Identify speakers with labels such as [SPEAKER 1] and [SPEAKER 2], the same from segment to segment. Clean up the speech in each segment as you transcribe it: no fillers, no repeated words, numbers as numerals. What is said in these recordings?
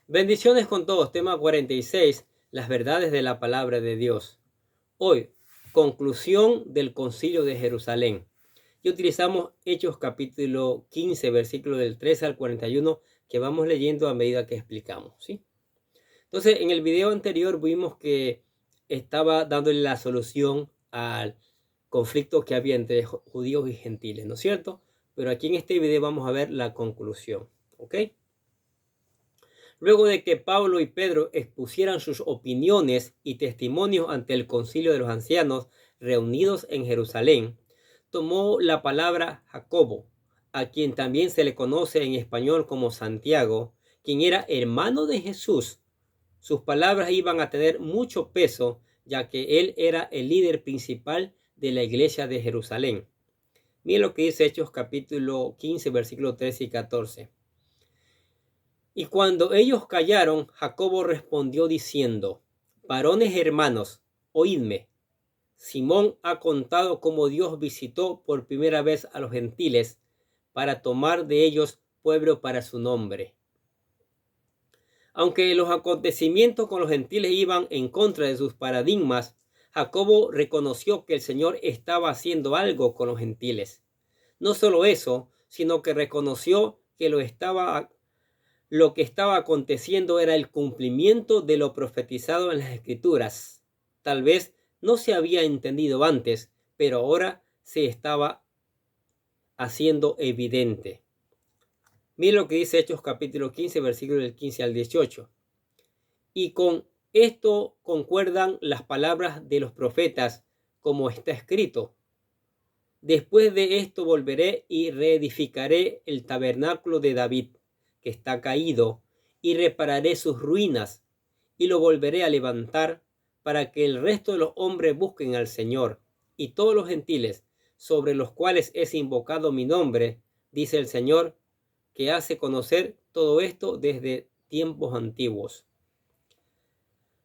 [SPEAKER 1] Bendiciones con todos. Tema 46. Las verdades de la palabra de Dios. Hoy, conclusión del Concilio de Jerusalén. Y utilizamos Hechos capítulo 15, versículo del 13 al 41, que vamos leyendo a medida que explicamos, ¿sí? Entonces, en el video anterior vimos que estaba dándole la solución al conflicto que había entre judíos y gentiles, ¿no es cierto? Pero aquí en este video vamos a ver la conclusión, ¿ok? Luego de que Pablo y Pedro expusieran sus opiniones y testimonios ante el concilio de los ancianos reunidos en Jerusalén, tomó la palabra Jacobo, a quien también se le conoce en español como Santiago, quien era hermano de Jesús. Sus palabras iban a tener mucho peso, ya que él era el líder principal de la iglesia de Jerusalén. Miren lo que dice Hechos capítulo 15, versículos 13 y 14. Y cuando ellos callaron, Jacobo respondió diciendo: varones hermanos, oídme. Simón ha contado cómo Dios visitó por primera vez a los gentiles para tomar de ellos pueblo para su nombre. Aunque los acontecimientos con los gentiles iban en contra de sus paradigmas, Jacobo reconoció que el Señor estaba haciendo algo con los gentiles. No solo eso, sino que reconoció que lo que estaba aconteciendo era el cumplimiento de lo profetizado en las Escrituras. Tal vez no se había entendido antes, pero ahora se estaba haciendo evidente. Mira lo que dice Hechos capítulo 15, versículos del 15 al 18. Y con esto concuerdan las palabras de los profetas, como está escrito: después de esto volveré y reedificaré el tabernáculo de David, que está caído, y repararé sus ruinas, y lo volveré a levantar, para que el resto de los hombres busquen al Señor, y todos los gentiles, sobre los cuales es invocado mi nombre, dice el Señor, que hace conocer todo esto desde tiempos antiguos.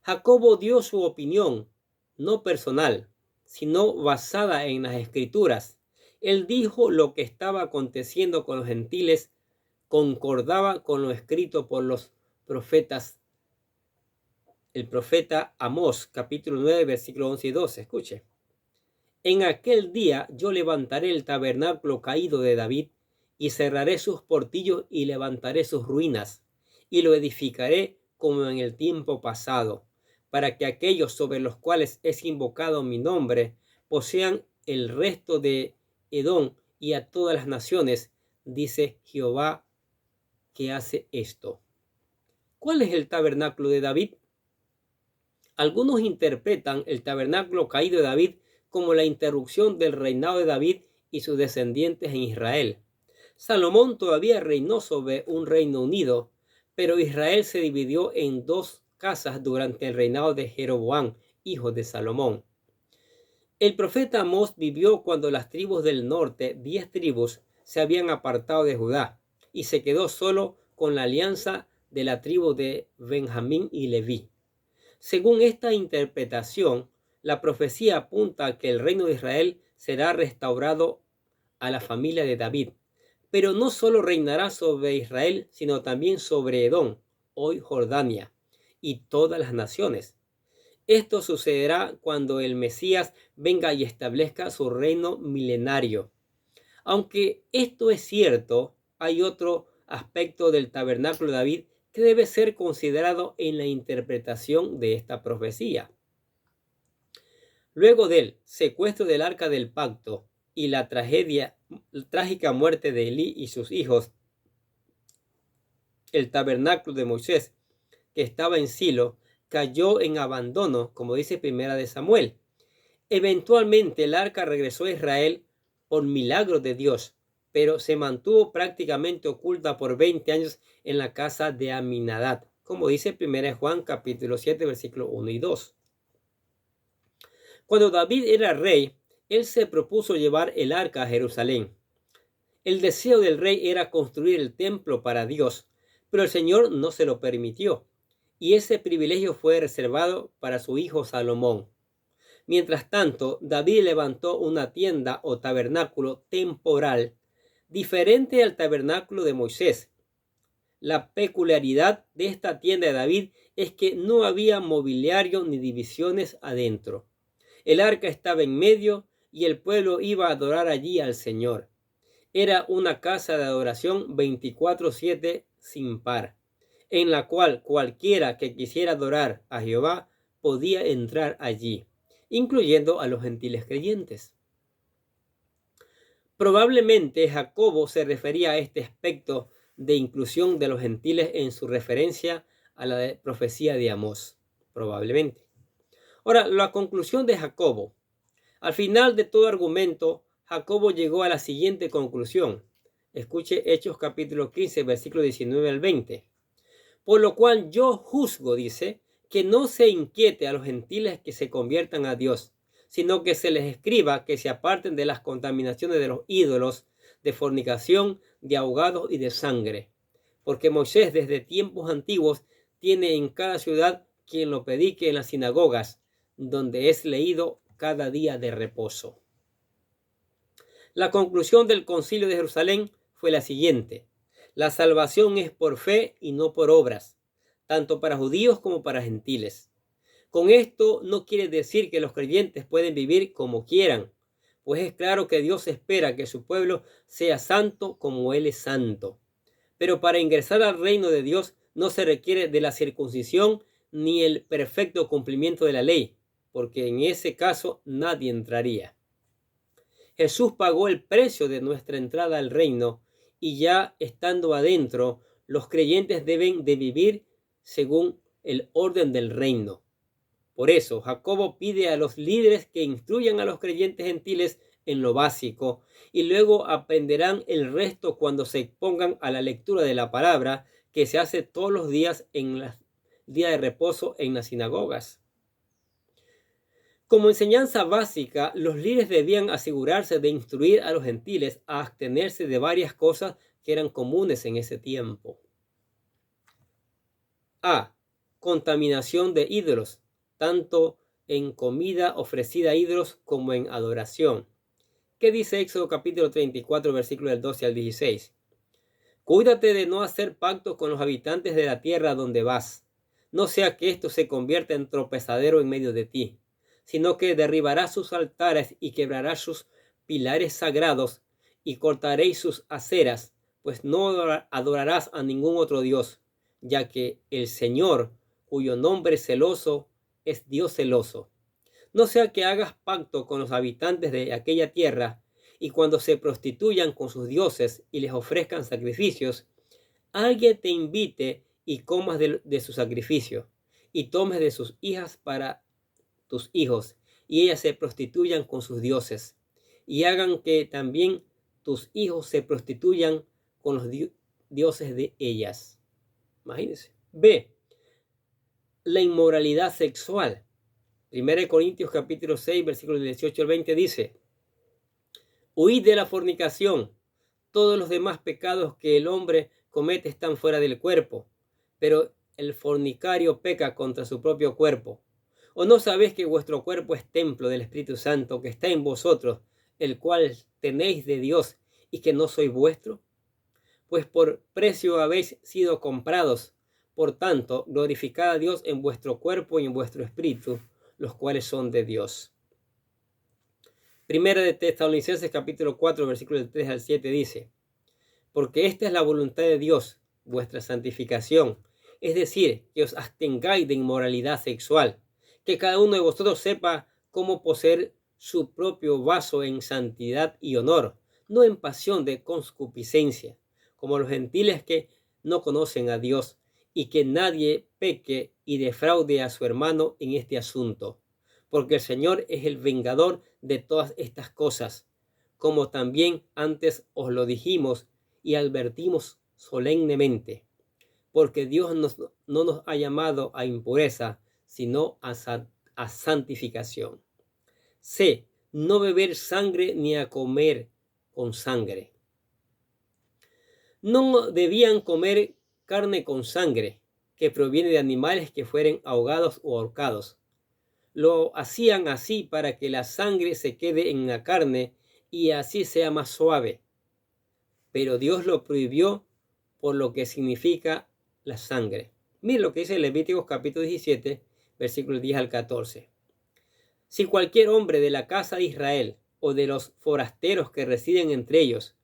[SPEAKER 1] Jacobo dio su opinión, no personal, sino basada en las Escrituras. Él dijo lo que estaba aconteciendo con los gentiles concordaba con lo escrito por los profetas. El profeta Amós, capítulo 9, versículos 11 y 12. Escuche. En aquel día yo levantaré el tabernáculo caído de David, y cerraré sus portillos y levantaré sus ruinas, y lo edificaré como en el tiempo pasado, para que aquellos sobre los cuales es invocado mi nombre posean el resto de Edom y a todas las naciones, dice Jehová que hace esto. ¿Cuál es el tabernáculo de David? Algunos interpretan el tabernáculo caído de David como la interrupción del reinado de David y sus descendientes en Israel. Salomón todavía reinó sobre un reino unido, pero Israel se dividió en dos casas durante el reinado de Jeroboam, hijo de Salomón. El profeta Amós vivió cuando las tribus del norte, 10 tribus, se habían apartado de Judá, y se quedó solo con la alianza de la tribu de Benjamín y Leví. Según esta interpretación, la profecía apunta a que el reino de Israel será restaurado a la familia de David, pero no solo reinará sobre Israel, sino también sobre Edom, hoy Jordania, y todas las naciones. Esto sucederá cuando el Mesías venga y establezca su reino milenario. Aunque esto es cierto, hay otro aspecto del tabernáculo de David que debe ser considerado en la interpretación de esta profecía. Luego del secuestro del arca del pacto y la trágica muerte de Elí y sus hijos, el tabernáculo de Moisés, que estaba en Silo, cayó en abandono, como dice Primera de Samuel. Eventualmente el arca regresó a Israel por milagro de Dios, pero se mantuvo prácticamente oculta por 20 años en la casa de Aminadab, como dice 1 Juan capítulo 7, versículos 1 y 2. Cuando David era rey, él se propuso llevar el arca a Jerusalén. El deseo del rey era construir el templo para Dios, pero el Señor no se lo permitió, y ese privilegio fue reservado para su hijo Salomón. Mientras tanto, David levantó una tienda o tabernáculo temporal diferente al tabernáculo de Moisés. La peculiaridad de esta tienda de David es que no había mobiliario ni divisiones adentro. El arca estaba en medio y el pueblo iba a adorar allí al Señor. Era una casa de adoración 24/7 sin par, en la cual cualquiera que quisiera adorar a Jehová podía entrar allí, incluyendo a los gentiles creyentes. Probablemente Jacobo se refería a este aspecto de inclusión de los gentiles en su referencia a la profecía de Amós, probablemente. Ahora, la conclusión de Jacobo. Al final de todo argumento, Jacobo llegó a la siguiente conclusión. Escuche Hechos capítulo 15, versículo 19 al 20. Por lo cual yo juzgo, dice, que no se inquiete a los gentiles que se conviertan a Dios, sino que se les escriba que se aparten de las contaminaciones de los ídolos, de fornicación, de ahogados y de sangre. Porque Moisés desde tiempos antiguos tiene en cada ciudad quien lo predique en las sinagogas, donde es leído cada día de reposo. La conclusión del Concilio de Jerusalén fue la siguiente: la salvación es por fe y no por obras, tanto para judíos como para gentiles. Con esto no quiere decir que los creyentes pueden vivir como quieran, pues es claro que Dios espera que su pueblo sea santo como Él es santo. Pero para ingresar al reino de Dios no se requiere de la circuncisión ni el perfecto cumplimiento de la ley, porque en ese caso nadie entraría. Jesús pagó el precio de nuestra entrada al reino y ya estando adentro, los creyentes deben de vivir según el orden del reino. Por eso, Jacobo pide a los líderes que instruyan a los creyentes gentiles en lo básico y luego aprenderán el resto cuando se expongan a la lectura de la palabra que se hace todos los días en los días de reposo en las sinagogas. Como enseñanza básica, los líderes debían asegurarse de instruir a los gentiles a abstenerse de varias cosas que eran comunes en ese tiempo. A. Contaminación de ídolos, tanto en comida ofrecida a ídolos como en adoración. ¿Qué dice Éxodo capítulo 34, versículos del 12 al 16? Cuídate de no hacer pactos con los habitantes de la tierra donde vas, no sea que esto se convierta en tropezadero en medio de ti, sino que derribarás sus altares y quebrarás sus pilares sagrados y cortaréis sus aceras, pues no adorarás a ningún otro Dios, ya que el Señor, cuyo nombre celoso es Dios celoso. No sea que hagas pacto con los habitantes de aquella tierra y cuando se prostituyan con sus dioses y les ofrezcan sacrificios, alguien te invite y comas de su sacrificio y tomes de sus hijas para tus hijos y ellas se prostituyan con sus dioses y hagan que también tus hijos se prostituyan con los dioses de ellas. Imagínense. B. La inmoralidad sexual. 1 Corintios capítulo 6, versículos 18 al 20 dice: huid de la fornicación. Todos los demás pecados que el hombre comete están fuera del cuerpo, pero el fornicario peca contra su propio cuerpo. ¿O no sabéis que vuestro cuerpo es templo del Espíritu Santo que está en vosotros, el cual tenéis de Dios y que no sois vuestro? Pues por precio habéis sido comprados. Por tanto, glorificad a Dios en vuestro cuerpo y en vuestro espíritu, los cuales son de Dios. Primera de Tesalonicenses capítulo 4, versículos del 3 al 7 dice: porque esta es la voluntad de Dios, vuestra santificación, es decir, que os abstengáis de inmoralidad sexual, que cada uno de vosotros sepa cómo poseer su propio vaso en santidad y honor, no en pasión de concupiscencia, como los gentiles que no conocen a Dios, y que nadie peque y defraude a su hermano en este asunto, porque el Señor es el vengador de todas estas cosas, como también antes os lo dijimos y advertimos solemnemente, porque Dios no nos ha llamado a impureza, sino a santificación. C. No beber sangre ni a comer con sangre. No debían comer carne con sangre, que proviene de animales que fueren ahogados o ahorcados. Lo hacían así para que la sangre se quede en la carne y así sea más suave. Pero Dios lo prohibió por lo que significa la sangre. Miren lo que dice Levíticos capítulo 17, versículos 10 al 14. Si cualquier hombre de la casa de Israel o de los forasteros que residen entre ellos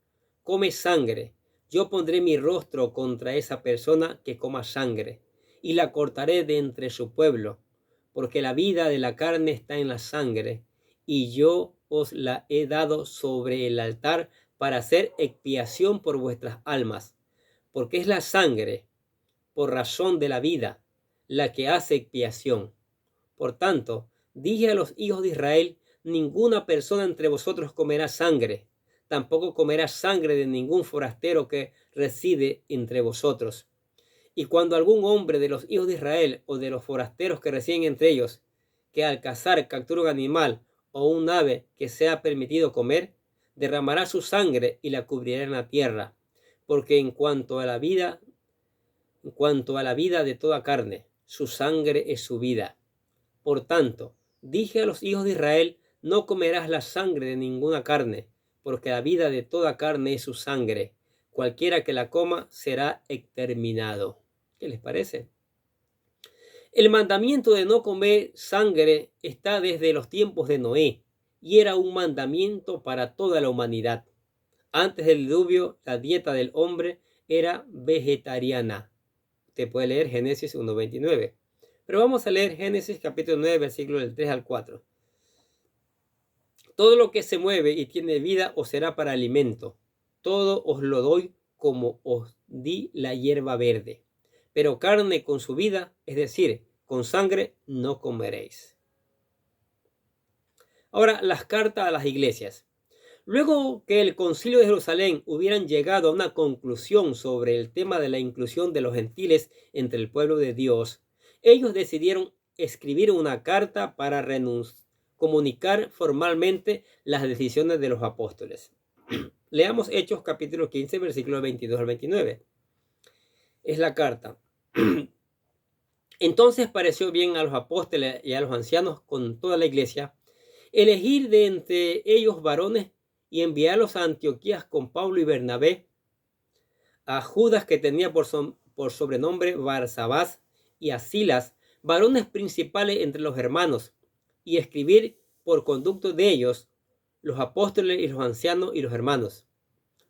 [SPEAKER 1] come sangre, yo pondré mi rostro contra esa persona que coma sangre y la cortaré de entre su pueblo, porque la vida de la carne está en la sangre, y yo os la he dado sobre el altar para hacer expiación por vuestras almas, porque es la sangre, por razón de la vida, la que hace expiación. Por tanto, dije a los hijos de Israel: ninguna persona entre vosotros comerá sangre, tampoco comerá sangre de ningún forastero que reside entre vosotros. Y cuando algún hombre de los hijos de Israel o de los forasteros que residen entre ellos, que al cazar captura un animal o un ave que sea permitido comer, derramará su sangre y la cubrirá en la tierra, porque en cuanto a la vida de toda carne, su sangre es su vida. Por tanto, dije a los hijos de Israel: no comerás la sangre de ninguna carne, porque la vida de toda carne es su sangre. Cualquiera que la coma será exterminado. ¿Qué les parece? El mandamiento de no comer sangre está desde los tiempos de Noé y era un mandamiento para toda la humanidad. Antes del diluvio, la dieta del hombre era vegetariana. Usted puede leer Génesis 1:29. Pero vamos a leer Génesis capítulo 9, versículos del 3 al 4. Todo lo que se mueve y tiene vida os será para alimento. Todo os lo doy como os di la hierba verde. Pero carne con su vida, es decir, con sangre, no comeréis. Ahora, las cartas a las iglesias. Luego que el Concilio de Jerusalén hubieran llegado a una conclusión sobre el tema de la inclusión de los gentiles entre el pueblo de Dios, ellos decidieron escribir una carta para comunicar formalmente las decisiones de los apóstoles. Leamos Hechos capítulo 15, versículos 22 al 29. Es la carta. Entonces pareció bien a los apóstoles y a los ancianos con toda la iglesia elegir de entre ellos varones y enviarlos a Antioquía con Pablo y Bernabé, a Judas, que tenía por sobrenombre Barsabás, y a Silas, varones principales entre los hermanos, y escribir por conducto de ellos los apóstoles y los ancianos y los hermanos.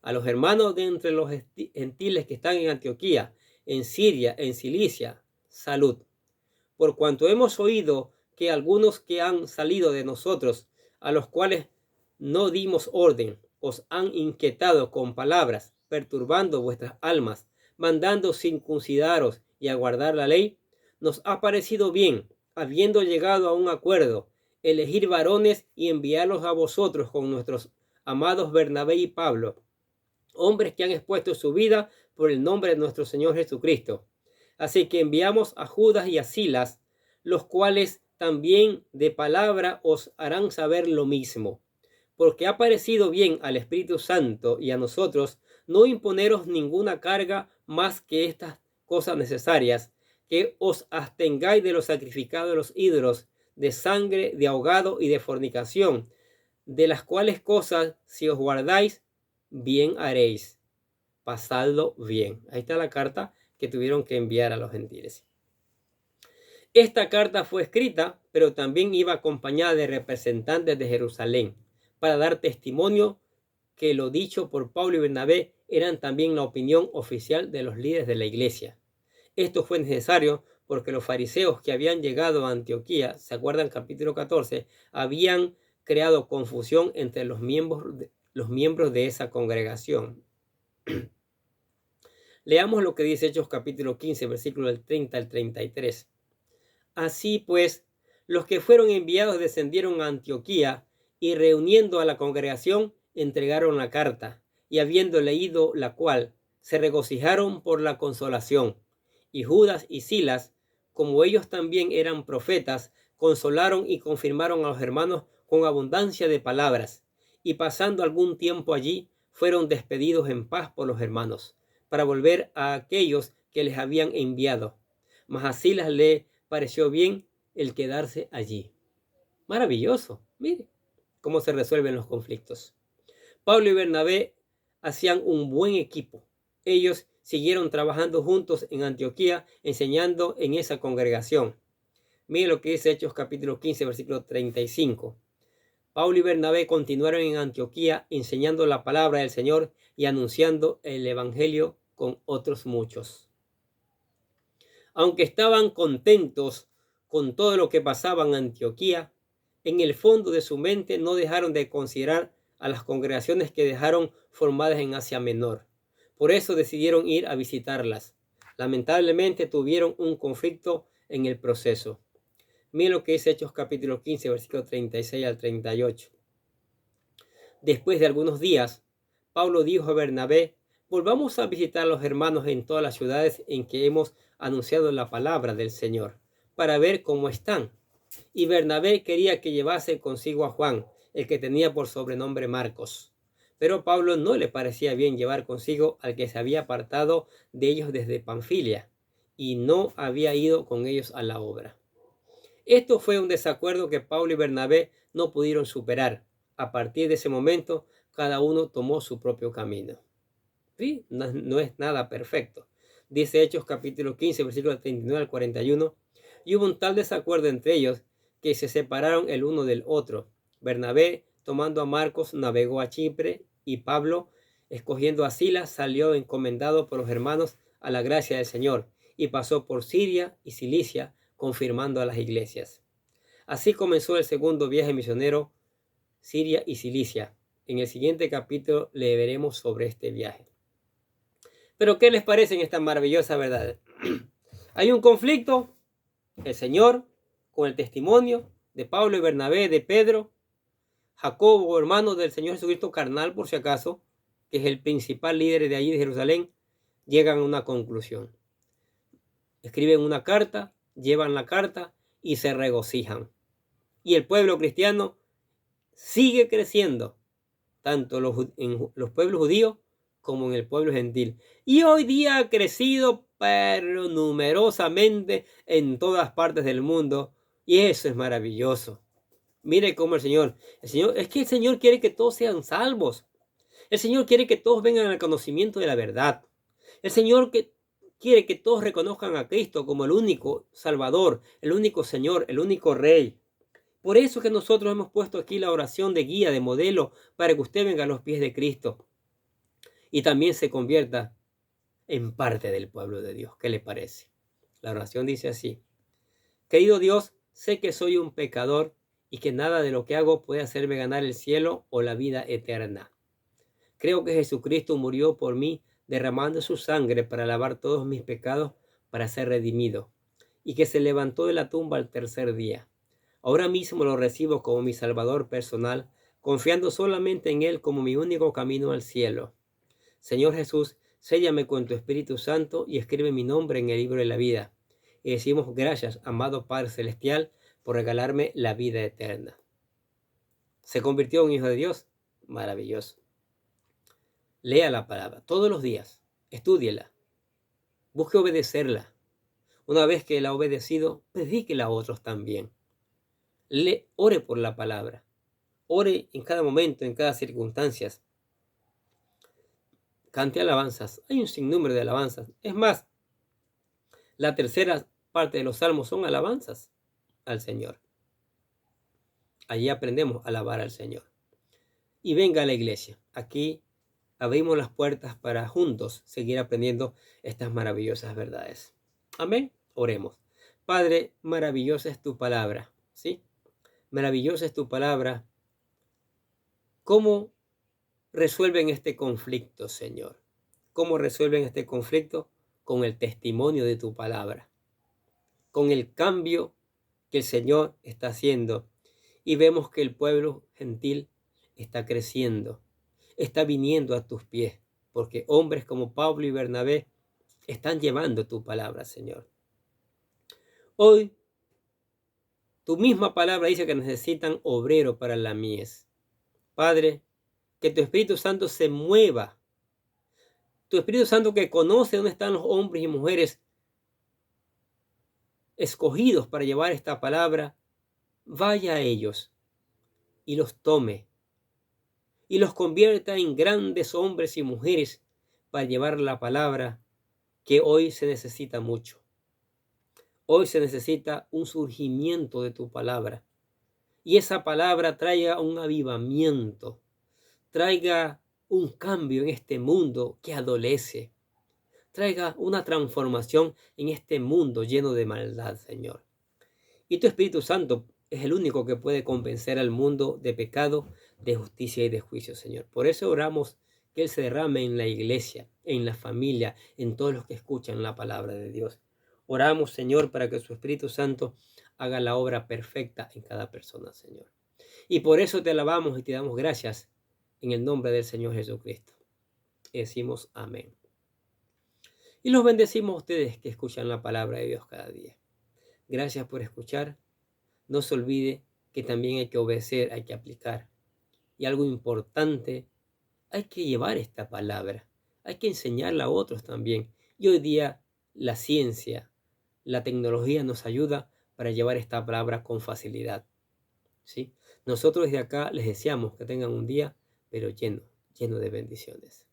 [SPEAKER 1] A los hermanos de entre los gentiles que están en Antioquía, en Siria, en Cilicia, salud. Por cuanto hemos oído que algunos que han salido de nosotros, a los cuales no dimos orden, os han inquietado con palabras, perturbando vuestras almas, mandando circuncidaros y aguardar la ley, nos ha parecido bien, habiendo llegado a un acuerdo, elegir varones y enviarlos a vosotros con nuestros amados Bernabé y Pablo, hombres que han expuesto su vida por el nombre de nuestro Señor Jesucristo. Así que enviamos a Judas y a Silas, los cuales también de palabra os harán saber lo mismo, porque ha parecido bien al Espíritu Santo y a nosotros no imponeros ninguna carga más que estas cosas necesarias, que os abstengáis de los sacrificados de los ídolos, de sangre, de ahogado y de fornicación, de las cuales cosas, si os guardáis, bien haréis. Pasadlo bien. Ahí está la carta que tuvieron que enviar a los gentiles. Esta carta fue escrita, pero también iba acompañada de representantes de Jerusalén, para dar testimonio que lo dicho por Pablo y Bernabé eran también la opinión oficial de los líderes de la iglesia. Esto fue necesario porque los fariseos que habían llegado a Antioquía, ¿se acuerdan? Capítulo 14, habían creado confusión entre los miembros de esa congregación. Leamos lo que dice Hechos capítulo 15, versículos del 30 al 33. Así pues, los que fueron enviados descendieron a Antioquía y reuniendo a la congregación entregaron la carta, y habiendo leído la cual, se regocijaron por la consolación. Y Judas y Silas, como ellos también eran profetas, consolaron y confirmaron a los hermanos con abundancia de palabras, y pasando algún tiempo allí, fueron despedidos en paz por los hermanos, para volver a aquellos que les habían enviado. Mas a Silas le pareció bien el quedarse allí. Maravilloso. Mire cómo se resuelven los conflictos. Pablo y Bernabé hacían un buen equipo. Ellos siguieron trabajando juntos en Antioquía, enseñando en esa congregación. Mire lo que dice Hechos capítulo 15, versículo 35. Pablo y Bernabé continuaron en Antioquía enseñando la palabra del Señor y anunciando el evangelio con otros muchos. Aunque estaban contentos con todo lo que pasaba en Antioquía, en el fondo de su mente no dejaron de considerar a las congregaciones que dejaron formadas en Asia Menor. Por eso decidieron ir a visitarlas. Lamentablemente tuvieron un conflicto en el proceso. Miren lo que dice Hechos capítulo 15, versículo 36 al 38. Después de algunos días, Pablo dijo a Bernabé: volvamos a visitar a los hermanos en todas las ciudades en que hemos anunciado la palabra del Señor, para ver cómo están. Y Bernabé quería que llevase consigo a Juan, el que tenía por sobrenombre Marcos. Pero a Pablo no le parecía bien llevar consigo al que se había apartado de ellos desde Panfilia, y no había ido con ellos a la obra. Esto fue un desacuerdo que Pablo y Bernabé no pudieron superar. A partir de ese momento, cada uno tomó su propio camino. ¿Sí? No es nada perfecto. Dice Hechos capítulo 15, versículos 39 al 41. Y hubo un tal desacuerdo entre ellos que se separaron el uno del otro. Bernabé, tomando a Marcos, navegó a Chipre, y Pablo, escogiendo a Silas, salió encomendado por los hermanos a la gracia del Señor, y pasó por Siria y Cilicia, confirmando a las iglesias. Así comenzó el segundo viaje misionero, Siria y Cilicia. En el siguiente capítulo le veremos sobre este viaje. Pero ¿qué les parece en esta maravillosa verdad? Hay un conflicto, el Señor, con el testimonio de Pablo y Bernabé, de Pedro, Jacobo, hermano del Señor Jesucristo carnal, por si acaso, que es el principal líder de allí de Jerusalén, llegan a una conclusión. Escriben una carta, llevan la carta y se regocijan. Y el pueblo cristiano sigue creciendo, tanto en los pueblos judíos como en el pueblo gentil. Y hoy día ha crecido, pero numerosamente en todas partes del mundo. Y eso es maravilloso. Mire cómo es que el Señor quiere que todos sean salvos. El Señor quiere que todos vengan al conocimiento de la verdad. El Señor quiere que todos reconozcan a Cristo como el único Salvador, el único Señor, el único Rey. Por eso que nosotros hemos puesto aquí la oración de guía, de modelo, para que usted venga a los pies de Cristo y también se convierta en parte del pueblo de Dios. ¿Qué le parece? La oración dice así: querido Dios, sé que soy un pecador y que nada de lo que hago puede hacerme ganar el cielo o la vida eterna. Creo que Jesucristo murió por mí, derramando su sangre para lavar todos mis pecados, para ser redimido, y que se levantó de la tumba al tercer día. Ahora mismo lo recibo como mi Salvador personal, confiando solamente en Él como mi único camino al cielo. Señor Jesús, séllame con tu Espíritu Santo y escribe mi nombre en el libro de la vida. Y decimos gracias, amado Padre Celestial, por regalarme la vida eterna. ¿Se convirtió en hijo de Dios? Maravilloso. Lea la palabra todos los días, estúdiela, busque obedecerla. Una vez que la ha obedecido, predíquela a otros también. Ore por la palabra, ore en cada momento, en cada circunstancia. Cante alabanzas, hay un sinnúmero de alabanzas. Es más, la tercera parte de los salmos son alabanzas al Señor. Allí aprendemos a alabar al Señor. Y venga a la iglesia. Aquí abrimos las puertas para juntos seguir aprendiendo estas maravillosas verdades. Amén. Oremos. Padre, maravillosa es tu palabra, ¿sí? Maravillosa es tu palabra. ¿Cómo resuelven este conflicto, Señor? ¿Cómo resuelven este conflicto? Con el testimonio de tu palabra, con el cambio que el Señor está haciendo. Y vemos que el pueblo gentil está creciendo, está viniendo a tus pies, porque hombres como Pablo y Bernabé están llevando tu palabra, Señor. Hoy, tu misma palabra dice que necesitan obrero para la mies. Padre, que tu Espíritu Santo se mueva. Tu Espíritu Santo, que conoce dónde están los hombres y mujeres escogidos para llevar esta palabra, vaya a ellos y los tome y los convierta en grandes hombres y mujeres para llevar la palabra que hoy se necesita mucho. Hoy se necesita un surgimiento de tu palabra. Y esa palabra traiga un avivamiento, traiga un cambio en este mundo que adolece, traiga una transformación en este mundo lleno de maldad, Señor. Y tu Espíritu Santo es el único que puede convencer al mundo de pecado, de justicia y de juicio, Señor. Por eso oramos que Él se derrame en la iglesia, en la familia, en todos los que escuchan la palabra de Dios. Oramos, Señor, para que su Espíritu Santo haga la obra perfecta en cada persona, Señor. Y por eso te alabamos y te damos gracias en el nombre del Señor Jesucristo. Y decimos amén. Y los bendecimos a ustedes que escuchan la palabra de Dios cada día. Gracias por escuchar. No se olvide que también hay que obedecer, hay que aplicar. Y algo importante, hay que llevar esta palabra. Hay que enseñarla a otros también. Y hoy día la ciencia, la tecnología nos ayuda para llevar esta palabra con facilidad. ¿Sí? Nosotros desde acá les deseamos que tengan un día, pero lleno de bendiciones.